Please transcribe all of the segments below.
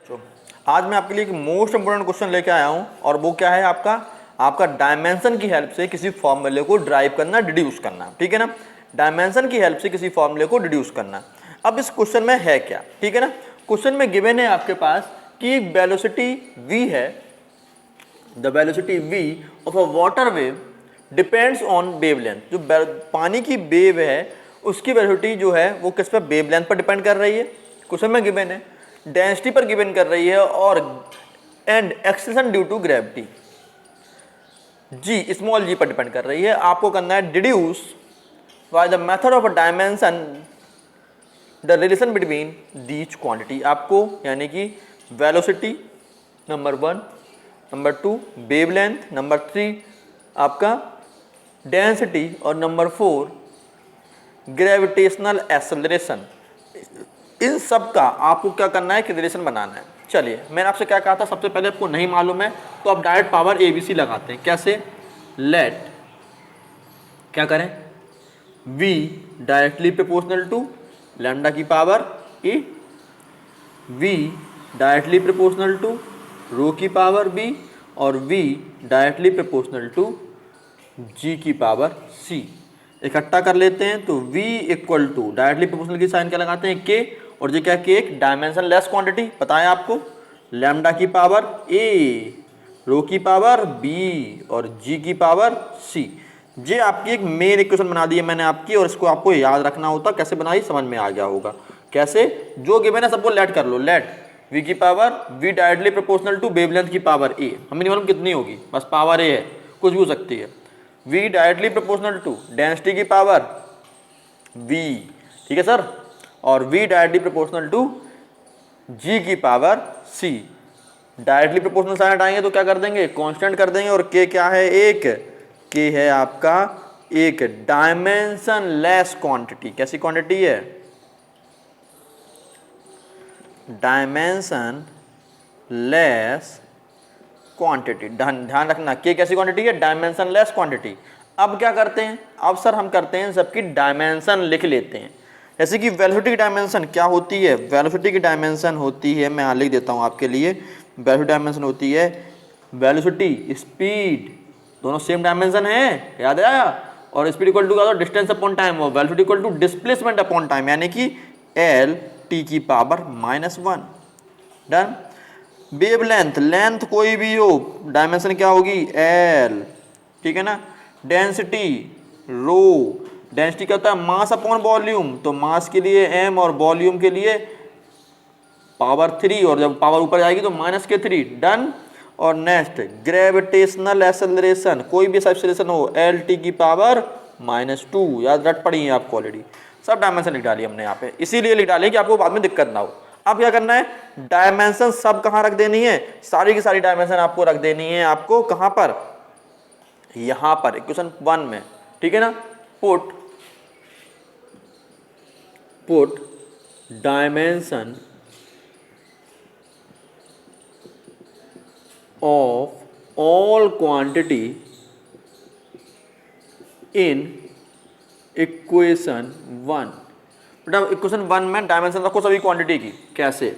तो आज मैं आपके लिए एक मोस्ट इंपोर्टेंट क्वेश्चन लेके आया हूं और वो क्या है आपका डायमेंशन की हेल्प से किसी फॉर्मूले को ड्राइव करना, डिड्यूस करना। ठीक है ना, डायमेंशन की हेल्प से किसी फॉर्मूले को डिड्यूस करना। अब इस क्वेश्चन में है क्या, ठीक है ना, क्वेश्चन में गिवन है आपके पास कि एक वेलोसिटी v है, the velocity v of a water wave depends on wavelength. जो पानी की वेव है उसकी वेलोसिटी जो है वो किस पर, वेवलेंथ पर डिपेंड कर रही है। क्वेश्चन में गिवन है, डेंसिटी पर गिवन कर रही है और and acceleration due to gravity g, small g पर डिपेंड कर रही है। आपको करना है deduce by the method of dimension the relation between these quantity. आपको यानी कि velocity number 1, number 2 wavelength, number 3 आपका डेंसिटी और नंबर 4 ग्रेविटेशनल एक्सेलरेशन, इन सब का आपको क्या करना है कि रिलेशन बनाना है। चलिए, मैंने आपसे क्या कहा था, सबसे पहले आपको नहीं मालूम है तो आप डायरेक्ट पावर ABC लगाते हैं। कैसे? लेट क्या करें, V directly proportional to lambda की power E, V directly proportional to rho की पावर B और V directly proportional to G की पावर C। इकट्ठा कर लेते हैं तो V equal to directly proportional की साइन क्या लगाते हैं, K, और ये क्या, K एक डायमेंशन लेस क्वांटिटी बताया आपको, लैम्डा की पावर A, रो की पावर B और G की पावर C। ये आपकी एक मेन इक्वेशन बना दी है मैंने आपकी, और इसको आपको याद रखना होता, कैसे बनाई समझ में आ गया होगा। कैसे? जो गिवन है सबको लेट कर लो, लेट V की power V directly proportional to wavelength की पावर A, हमें नहीं मालूम कितनी होगी, बस पावर A है, कुछ भी हो सकती है। V directly proportional to density की पावर V, ठीक है सर, और V directly proportional to G की power C। Directly proportional sign हटाएंगे तो क्या कर देंगे, कांस्टेंट कर देंगे, और K क्या है, एक K है आपका एक डायमेंशन लेस क्वांटिटी। कैसी क्वांटिटी है? Dimension less quantity. ध्यान रखना, K कैसी क्वांटिटी है, डायमेंशन लेस क्वांटिटी। अब क्या करते हैं, अब सर हम करते हैं सबकी डायमेंशन लिख लेते हैं। जैसे कि वेलोसिटी की डायमेंशन क्या होती है, वेलोसिटी की डायमेंशन होती है, मैं यहाँ लिख देता हूँ आपके लिए, वेलोसिटी डायमेंशन होती है, वेलोसिटी स्पीड दोनों सेम डायमेंशन है, याद आया, और speed equal to distance upon time, और velocity equal to displacement upon time, यानी कि L T की पावर -1। डन। वेवलेंथ, लेंथ कोई भी हो, डायमेंशन क्या होगी, L, ठीक है ना। डेंसिटी रो, डेंसिटी क्या होता है, मास अपॉन वॉल्यूम, तो मास के लिए m और वॉल्यूम के लिए पावर 3, और जब पावर ऊपर जाएगी तो -3। डन। और नेक्स्ट ग्रेविटेशनल एक्सेलरेशन, कोई भी एक्सेलरेशन हो, LT की पावर -2, याद रट पड़ी है आपको ऑलरेडी, सब डायमेंशन लिख डाली हमने यहाँ पे, इसीलिए लिख डाली कि आपको बाद में दिक्कत ना हो। अब क्या करना है, डायमेंशन सब कहाँ रख देनी है, सारी की सारी डायमेंशन आपको रख देनी है, आपको कहाँ पर, यहाँ पर इक्वेशन 1 में, ठीक है ना। Put dimension of all quantity in equation 1। बेटा इक्वेशन 1 में डायमेंशन रखो सभी क्वांटिटी की। कैसे?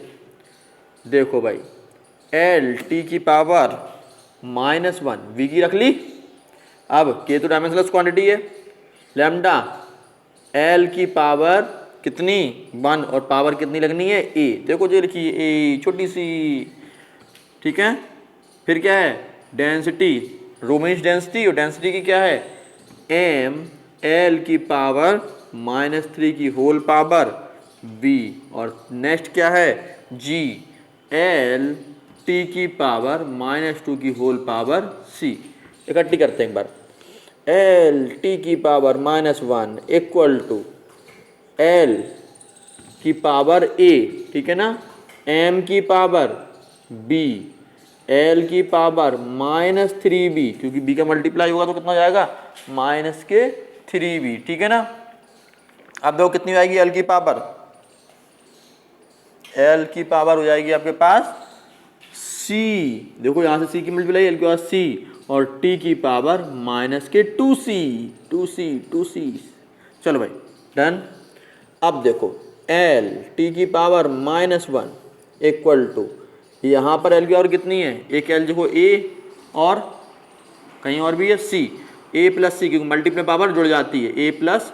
देखो भाई, LT की पावर -1, V की रख ली, अब K तो डायमेंशनलेस क्वांटिटी है, लैम्डा L की पावर कितनी, 1, और पावर कितनी लगनी है, A, देखो जो लिखी है A छोटी सी, ठीक है। फिर क्या है, डेंसिटी, रो मीन्स डेंसिटी, और डेंसिटी की क्या है, M L की पावर -3 की होल पावर V, और नेक्स्ट क्या है, G L T की पावर -2 की होल पावर C। इकट्ठी करते हैं एक बार, L T की पावर -1 इक्वल टू L की पावर A, ठीक है ना, M की पावर B, L की पावर -3B, क्योंकि B का मल्टीप्लाई होगा तो कितना हो जाएगा, -3B, ठीक है ना। अब देखो कितनी हो जाएगी L की पावर, L की पावर हो जाएगी आपके पास C, देखो यहाँ से C की मल्टीप्लाई L के पास C, और T की पावर -2C। चलो भाई डन। अब देखो L T की पावर -1 इक्वल टू यहाँ पर एल की पावर कितनी है, एक एल देखो ए और कहीं और भी है सी, ए प्लस सी, क्योंकि मल्टीप्लाई पावर जुड़ जाती है, ए प्लस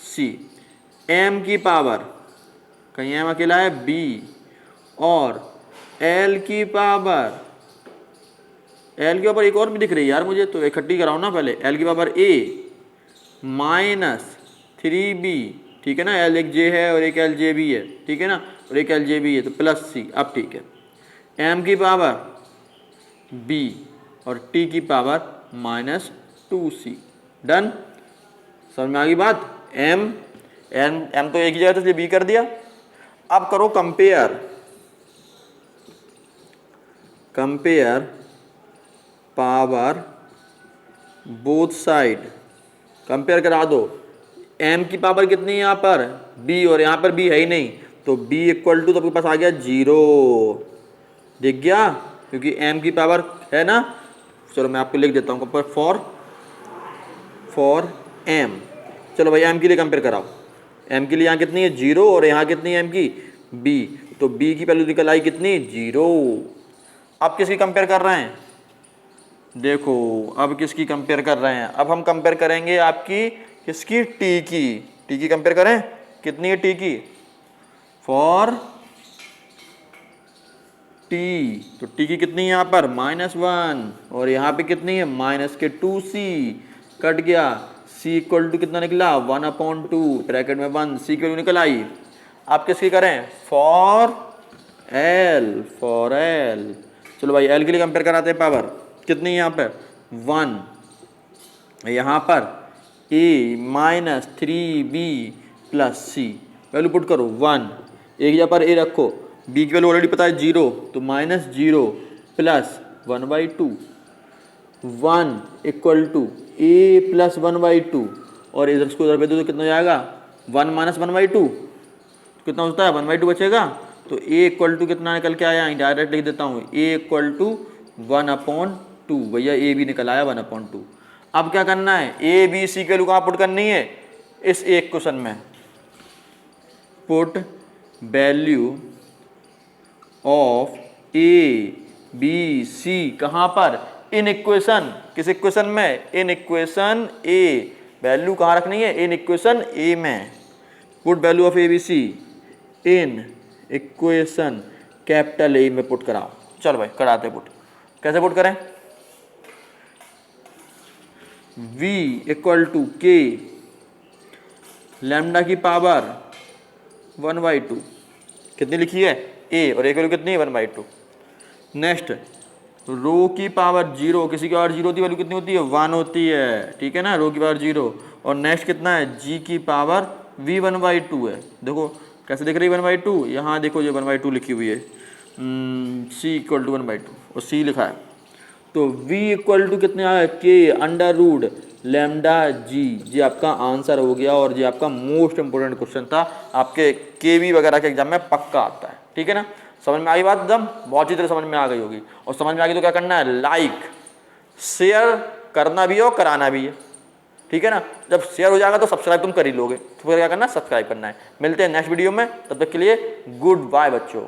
सी। एम की पावर कहीं एम अकेला है बी, और एल की पावर, एल की पावर एक और भी दिख रही है यार मुझे, तो इकट्ठी कराओ ना पहले, एल की पावर ए माइनस 3b, ठीक है ना, एल एक जे है और एक एल जे भी है, ठीक है ना, और एक एल जे भी है, तो प्लस सी। अब ठीक है, एम की पावर बी और टी की पावर माइनस 2c। डन, समझ में आ गई बात। एम एम एम तो एक ही जगह था इसलिए बी कर दिया। अब करो compare, compare power both side, compare करा दो। m की पावर कितनी है यहाँ पर b, और यहाँ पर b है ही नहीं, तो b इक्वल टू तो आपके पास आ गया 0, दिख गया, क्योंकि m की पावर है ना। चलो मैं आपको लिख देता हूँ पर फॉर m। चलो भाई m के लिए कंपेयर कराओ, m के लिए यहाँ कितनी है 0 और यहाँ कितनी है m की b, तो b की वैल्यू निकल आई कितनी 0। अब किसकी कंपेयर कर रहे हैं, देखो अब किसकी कंपेयर कर रहे हैं, अब हम कंपेयर करेंगे आपकी किसकी, टी की कंपेयर करें, कितनी है टी की, फॉर टी, तो टी की कितनी है यहाँ पर -1, और यहाँ पे कितनी है -2c, कट गया, c इक्वल टू कितना निकला 1/2, ब्रैकेट में 1, c की वैल्यू निकल आई। आप किसकी करें, फॉर एल, चलो भाई एल के लिए कंपेयर कराते हैं, पावर कितनी है यहाँ पर 1, यहाँ पर a minus 3b plus c, value put करो 1, एक जगह पर a रखो, b की वैल्यू ऑलरेडी पता है 0, तो -0 plus 1/2, 1 equal to a plus 1/2, और इधर इसको उधर भेज दो तो कितना हो जाएगा 1 माइनस 1/2, कितना होता है 1/2 बचेगा, तो a इक्वल टू कितना निकल के आया, डायरेक्ट लिख देता हूँ, a इक्वल टू 1/2, भैया a भी निकल आया 1/2। अब क्या करना है, ए बी सी के वैल्यू कहाँ पुट करनी है, इस एक क्वेश्चन में, put value of A B C कहाँ पर, इन इक्वेशन, किस इक्वेशन में, इन इक्वेशन ए, वैल्यू कहाँ रखनी है, इन इक्वेशन ए में, put value of A B C in equation capital A में पुट कराओ। चलो भाई कराते पुट, कैसे पुट करें, v इक्वल टू के लैम्डा की पावर 1/2, कितनी लिखी है a, और एक वैल्यू कितनी है 1/2। नेक्स्ट रो की पावर 0, किसी की पावर 0 होती है, वैल्यू कितनी होती है 1 होती है, ठीक है ना, रो की पावर 0, और नेक्स्ट कितना है g की पावर v 1/2 है। देखो कैसे दिख रही है 1/2, यहाँ देखो ये 1/2 लिखी हुई है, c इक्वल टू 1/2 और c लिखा है, तो v इक्वल टू कितने आया के अंडर रूट लैम्डा जी, ये आपका आंसर हो गया, और ये आपका मोस्ट इंपोर्टेंट क्वेश्चन था, आपके केवी वगैरह के एग्जाम में पक्का आता है, ठीक है ना। समझ में आ गई बात, एकदम बहुत ही तरह समझ में आ गई होगी, और समझ में आ गई तो क्या करना है, लाइक शेयर करना भी है और कराना भी है, ठीक है ना। जब शेयर हो जाएगा तो सब्सक्राइब तुम कर ही लोगे, तो फिर क्या करना है, सब्सक्राइब करना है। मिलते हैं नेक्स्ट वीडियो में, तब तक के लिए गुड बाय बच्चों।